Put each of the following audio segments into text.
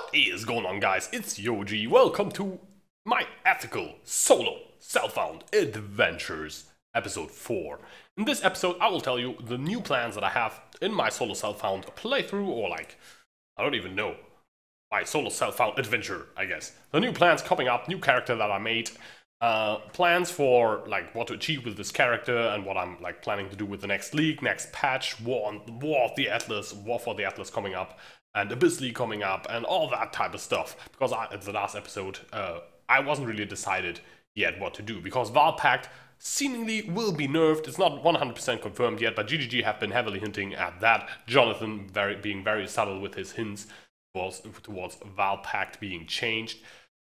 What is going on, guys? It's Yoji. Welcome to my ethical solo Selffound adventures, episode 4. In this episode, I will tell you the new plans that I have in my solo Selffound playthrough, or I don't even know, my solo Selffound adventure, I guess. The new plans coming up, new character that I made, plans for what to achieve with this character and what I'm planning to do with the next league, next patch, war for the Atlas coming up, and Abyss League coming up, and all that type of stuff. Because in the last episode, I wasn't really decided yet what to do, because Valpact seemingly will be nerfed. It's not 100% confirmed yet, but GGG have been heavily hinting at that. Jonathan being very subtle with his hints towards Valpact being changed.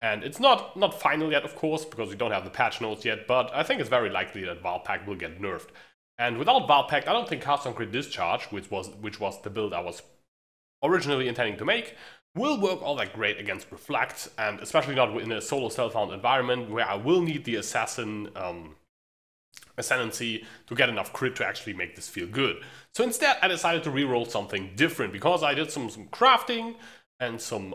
And it's not final yet, of course, because we don't have the patch notes yet, but I think it's very likely that Valpact will get nerfed. And without Valpact, I don't think Cast on Crit Discharge, which was the build I was originally intending to make, will work all that great against Reflect, and especially not in a solo Selffound environment where I will need the Assassin Ascendancy to get enough crit to actually make this feel good. So instead, I decided to reroll something different, because I did some crafting and some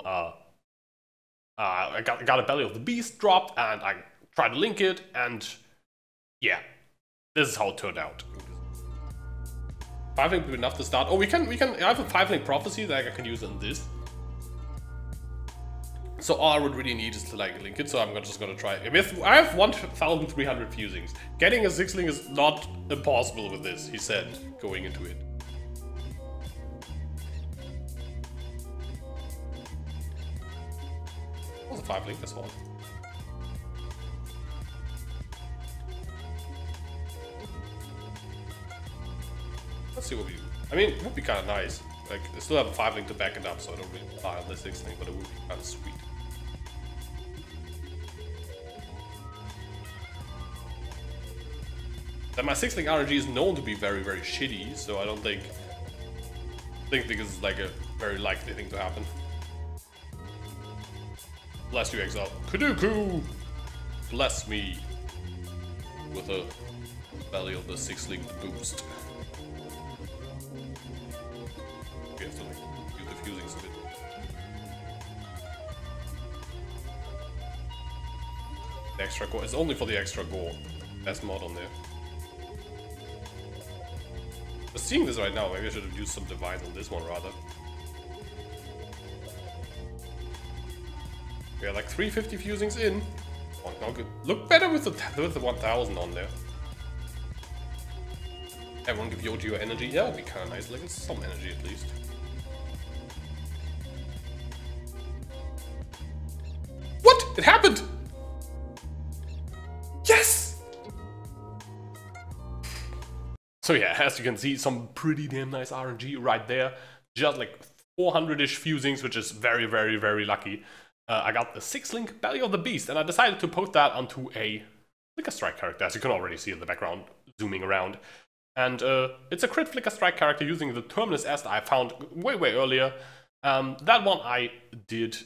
I got a Belly of the Beast dropped, and I tried to link it, and yeah, this is how it turned out. 5-link would be enough to start. Oh, we can. I have a 5-link prophecy that I can use in this. So all I would really need is to link it. So I'm just gonna try. I have 1,300 fusings. Getting a 6-link is not impossible with this, he said, going into it. That was a 5-link, that's one. Let's see what we do. I mean, it would be kind of nice. I still have a 5-link to back it up, so I don't really rely on the 6-link, but it would be kind of sweet. And my 6-link RNG is known to be very, very shitty, so I don't think this is a very likely thing to happen. Bless you, Exile. Kuduku! Bless me with a Belly of the 6-link boost. We have to use the fusings a bit. The extra gore. It's only for the extra gore. Best mod on there. But seeing this right now, maybe I should have used some Divine on this one rather. We are 350 fusings in. Oh, not good. Look better with the 1000 on there. Everyone give Yoji your energy. Yeah, it'd be kind of nice. Some energy at least. What? It happened! Yes! So yeah, as you can see, some pretty damn nice RNG right there. Just 400-ish fusings, which is very, very, very lucky. I got the 6-link Belly of the Beast, and I decided to put that onto a Flicker Strike character, as you can already see in the background, zooming around. And it's a crit Flicker Strike character using the Terminus that I found way, way earlier. That one I did,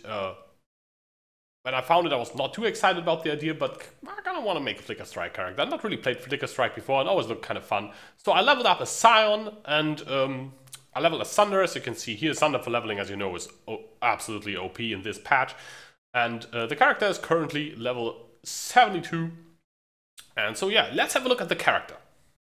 when I found it, I was not too excited about the idea, but I kind of want to make a Flicker Strike character. I've not really played Flicker Strike before, and always looked kind of fun. So I leveled up a Scion, and I leveled a Thunder. As you can see here, Thunder for leveling, as you know, is absolutely OP in this patch. And the character is currently level 72. And so yeah, let's have a look at the character.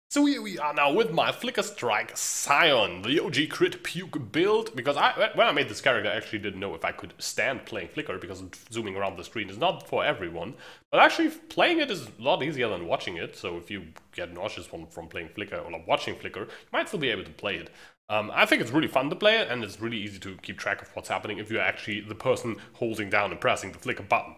So here we are now with my Flicker Strike Scion, the OG crit puke build, because when I made this character I actually didn't know if I could stand playing Flicker, because zooming around the screen is not for everyone. But actually playing it is a lot easier than watching it, so if you get nauseous from playing Flicker or watching Flicker, you might still be able to play it. I think it's really fun to play it, and it's really easy to keep track of what's happening if you're actually the person holding down and pressing the Flicker button.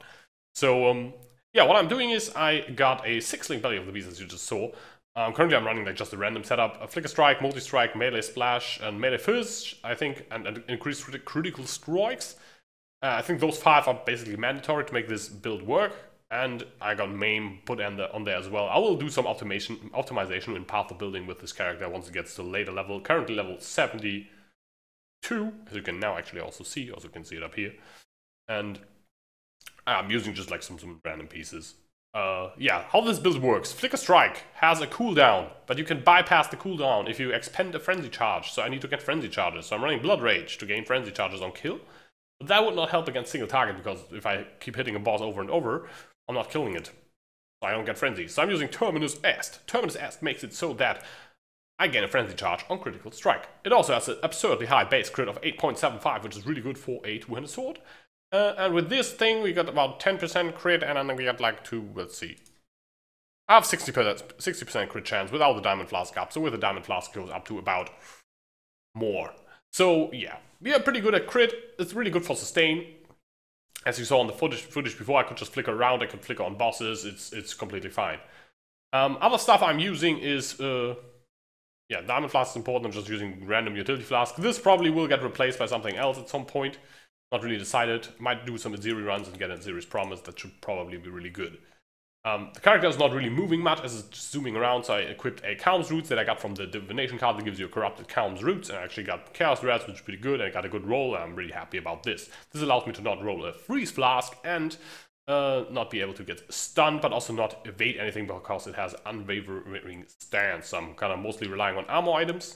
So yeah, what I'm doing is I got a 6-link Belly of the Beast, as you just saw. Currently I'm running just a random setup, a Flicker Strike, Multi-Strike, Melee Splash, and Melee Fizz, I think, and increased critical strikes. I think those 5 are basically mandatory to make this build work, and I got Maim put on there as well. I will do some optimization in Path of Building with this character once it gets to a later level, currently level 72, as you can now actually also see it up here. And I'm using just some random pieces. Yeah, how this build works. Flicker Strike has a cooldown, but you can bypass the cooldown if you expend a Frenzy Charge. So I need to get Frenzy Charges. So I'm running Blood Rage to gain Frenzy Charges on kill. But that would not help against single target, because if I keep hitting a boss over and over, I'm not killing it. So I don't get frenzy. So I'm using Terminus Est. Terminus Est makes it so that I gain a frenzy charge on critical strike. It also has an absurdly high base crit of 8.75, which is really good for a two-handed sword. And with this thing, we got about 10% crit, and then we got like let's see. I have 60% crit chance without the Diamond Flask up, so with the Diamond Flask it goes up to about more. So yeah, we are pretty good at crit. It's really good for sustain. As you saw on the footage before, I could just flicker around, I could flicker on bosses, it's completely fine. Other stuff I'm using is, yeah, Diamond Flask is important, I'm just using random Utility Flask. This probably will get replaced by something else at some point. Not really decided. Might do some Aziri runs and get an Aziri's Promise, that should probably be really good. The character is not really moving much, as it's just zooming around, so I equipped a Calm's Roots that I got from the Divination card that gives you a corrupted Calm's Roots, and I actually got Chaos Rats, which is pretty good, and I got a good roll, and I'm really happy about this. This allows me to not roll a Freeze Flask, and not be able to get stunned, but also not evade anything, because it has unwavering stance. So I'm kind of mostly relying on armor items,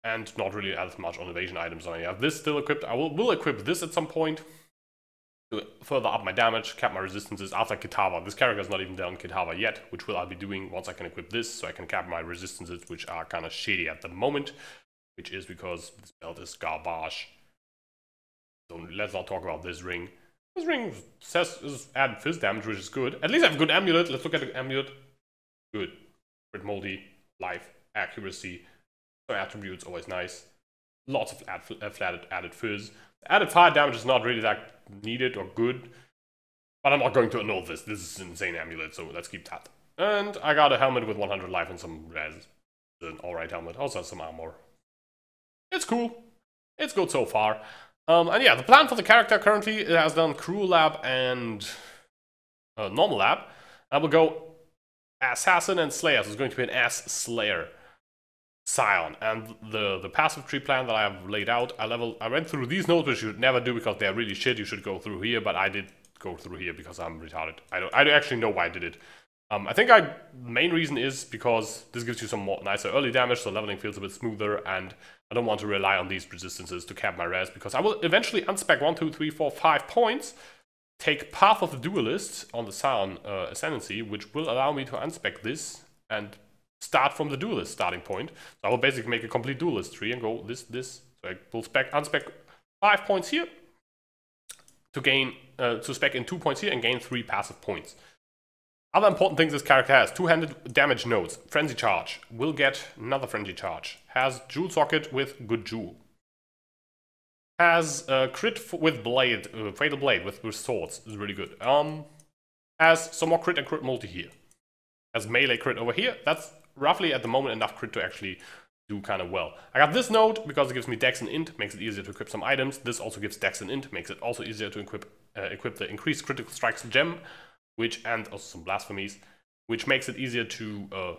and not really as much on evasion items. I have this still equipped. I will equip this at some point, to further up my damage, cap my resistances after Kitava. This character is not even done Kitava yet, which I'll be doing once I can equip this, so I can cap my resistances, which are kind of shady at the moment, which is because this belt is garbage. So let's not talk about this ring. This ring says is add fizz damage, which is good. At least I have a good amulet. Let's look at the amulet. Good. Crit multi, life, accuracy, so attributes, always nice. Lots of added fizz. Added fire damage is not really that needed or good, but I'm not going to annul this. This is an insane amulet, so let's keep that. And I got a helmet with 100 life and some res. It's an alright helmet. Also has some armor. It's cool. It's good so far. And yeah, the plan for the character currently has done Cruel Lab and Normal Lab. I will go Assassin and Slayer, so it's going to be an AssSlayer Scion. And the passive tree plan that I have laid out, I went through these nodes, which you should never do because they're really shit. You should go through here, but I did go through here because I'm retarded. I actually know why I did it. I think the main reason is because this gives you some more nicer early damage, so leveling feels a bit smoother, and I don't want to rely on these resistances to cap my res, because I will eventually unspec 1, 2, 3, 4, 5 points, take Path of the Duelist on the Scion Ascendancy, which will allow me to unspec this and start from the Duelist starting point. So I will basically make a complete Duelist tree and go this. So I will unspec 5 points here to gain, to spec in 2 points here and gain 3 passive points. Other important things this character has: two-handed damage nodes, Frenzy Charge, will get another Frenzy Charge, has Jewel Socket with Good Jewel, has crit with Blade, Fatal Blade with swords, is really good, has some more crit and crit multi here, has melee crit over here. That's roughly at the moment enough crit to actually do kind of well. I got this node because it gives me Dex and Int, makes it easier to equip some items. This also gives Dex and Int, makes it also easier to equip the increased critical strikes gem, and also some blasphemies, which makes it easier to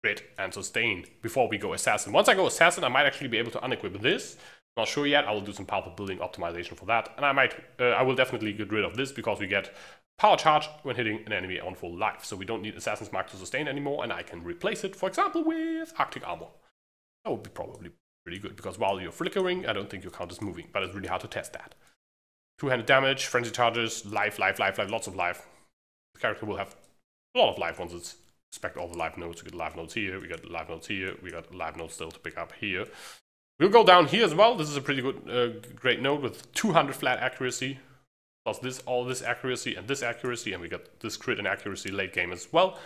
crit and sustain before we go Assassin. Once I go Assassin, I might actually be able to unequip this. Not sure yet. I will do some Path of Building optimization for that, and I will definitely get rid of this because we get Power Charge when hitting an enemy on full life, so we don't need Assassin's Mark to sustain anymore, and I can replace it, for example, with Arctic Armor. That would be probably pretty good, because while you're flickering, I don't think your count is moving, but it's really hard to test that. Two-handed damage, frenzy charges, life, lots of life. The character will have a lot of life once it's spec all the life nodes. We get life nodes here, we got life nodes here, we got life nodes still to pick up here. We'll go down here as well. This is a pretty good, great node with 200 flat accuracy, plus this, all this accuracy, and we got this crit and accuracy late game as well.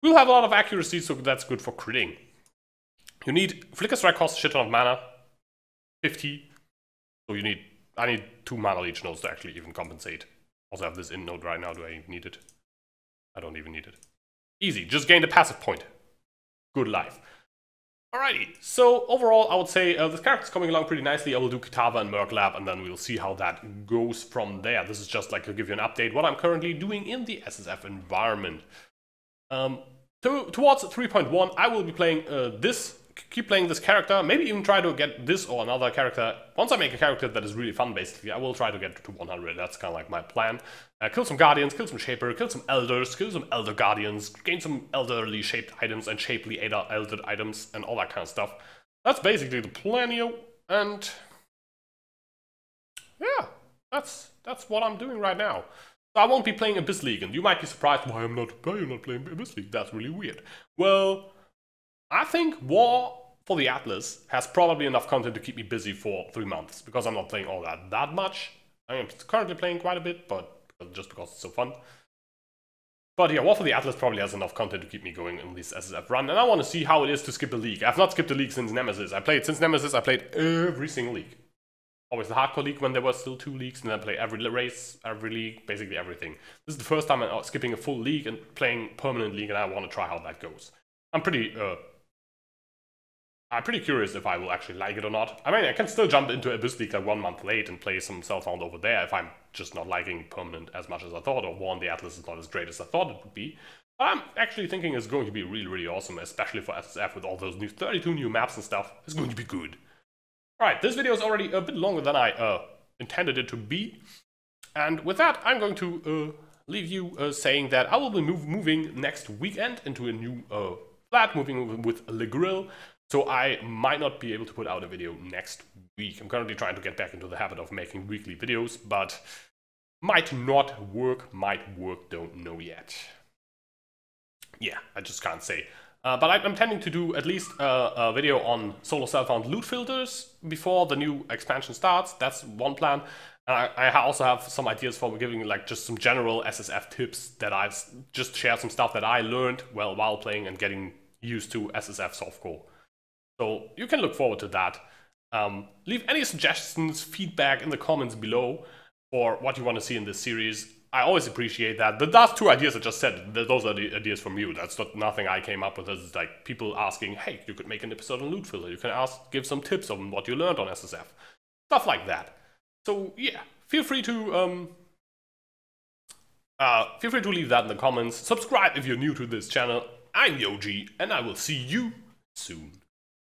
We'll have a lot of accuracy, so that's good for critting. You need Flicker Strike costs a shit ton of mana, 50, so I need 2 mana leech nodes to actually even compensate. Also have this in node right now. Do I even need it? I don't even need it. Easy, just gain the passive point. Good life. Alrighty, so overall I would say this character's coming along pretty nicely. I will do Kitava and Merc Lab, and then we'll see how that goes from there. This is just like to give you an update what I'm currently doing in the SSF environment. Towards 3.1, I will be playing keep playing this character, maybe even try to get this or another character. Once I make a character that is really fun, basically, I will try to get to 100. That's kind of like my plan. Kill some Guardians, kill some Shaper, kill some Elders, kill some Elder Guardians, gain some elderly shaped items and shapely eldered items and all that kind of stuff. That's basically the plan here, and yeah, that's what I'm doing right now. So I won't be playing Abyss League, and you might be surprised why I'm not playing Abyss League. That's really weird. Well, I think War for the Atlas has probably enough content to keep me busy for 3 months, because I'm not playing all that much. I am currently playing quite a bit, but just because it's so fun. But yeah, War for the Atlas probably has enough content to keep me going in this SSF run, and I want to see how it is to skip a league. I've not skipped a league since Nemesis. I played every single league. Always the hardcore league when there were still 2 leagues, and then I play every race, every league, basically everything. This is the first time I'm skipping a full league and playing permanent league, and I want to try how that goes. I'm pretty curious if I will actually like it or not. I mean, I can still jump into Abyss League like 1 month late and play some Selffound over there if I'm just not liking permanent as much as I thought, or War on the Atlas is not as great as I thought it would be. But I'm actually thinking it's going to be really, really awesome, especially for SSF with all those 32 new maps and stuff. It's going to be good. Alright, this video is already a bit longer than I intended it to be. And with that, I'm going to leave you saying that I will be moving next weekend into a new flat, moving with Le Grill. So I might not be able to put out a video next week. I'm currently trying to get back into the habit of making weekly videos, but might not work, might work, don't know yet. Yeah, I just can't say. But I'm intending to do at least a video on solo Selffound loot filters before the new expansion starts. That's one plan. I also have some ideas for giving like just some general SSF tips that I've just shared some stuff that I learned while playing and getting used to SSF softcore. So you can look forward to that. Leave any suggestions, feedback in the comments below for what you want to see in this series. I always appreciate that. The last 2 ideas I just said, those are the ideas from you. That's not nothing I came up with. It's like people asking, hey, you could make an episode on loot filter. You can give some tips on what you learned on SSF. Stuff like that. So yeah, feel free to leave that in the comments. Subscribe if you're new to this channel. I'm Yoji, and I will see you soon.